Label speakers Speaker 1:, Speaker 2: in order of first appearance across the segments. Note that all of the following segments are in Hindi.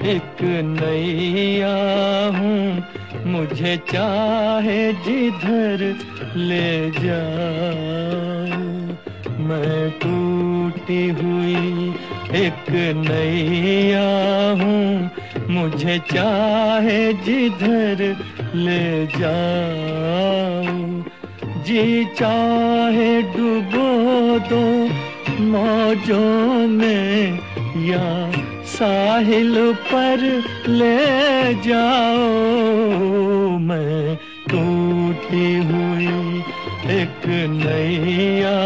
Speaker 1: एक नैया हूँ, मुझे चाहे जिधर ले जाओ। मैं टूटी हुई एक नैया हूँ, मुझे चाहे जिधर ले जाओ। जी चाहे डुबो दो मौजों में, या साहिल पर ले जाओ। मैं टूटी हुई एक नैया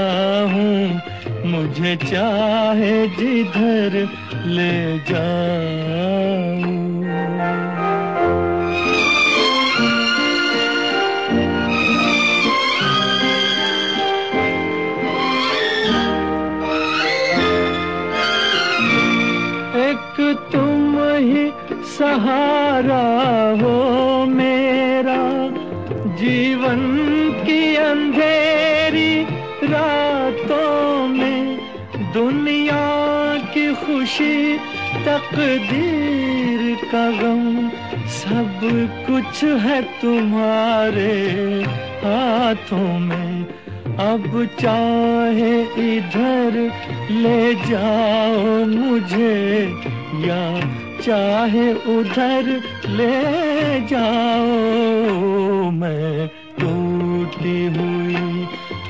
Speaker 1: हूँ, मुझे चाहे जिधर ले जाओ। एक तुम ही सहारा हो मेरा, जीवन की अंधेरी रातों में। दुनिया की खुशी तकदीर का गम, सब कुछ है तुम्हारे हाथों में। अब चाहे इधर ले जाओ मुझे, या चाहे उधर ले जाओ। मैं टूटी हुई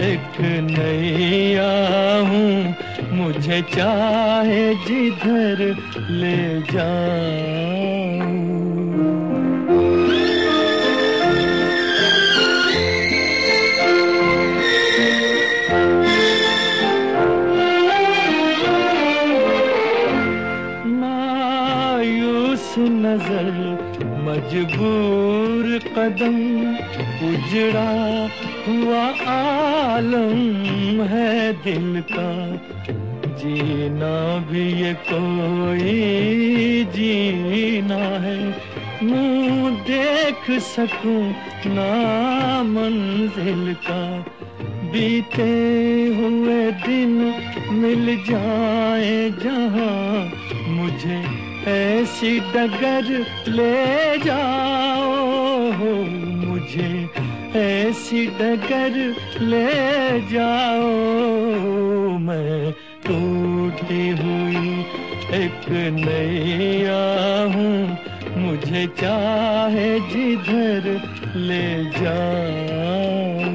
Speaker 1: एक नैया हूँ, मुझे चाहे जिधर ले जाओ। नजर मजबूर कदम, उजड़ा हुआ आलम है दिल का। जीना भी ये कोई जीना है, मुँह देख सकूं ना मंजिल का। बीते हुए दिन मिल जाए जहां, मुझे ऐसी डगर ले जाओ। मुझे ऐसी डगर ले जाओ। मैं टूटी हुई एक नैया हूँ, मुझे चाहे जिधर ले जाओ।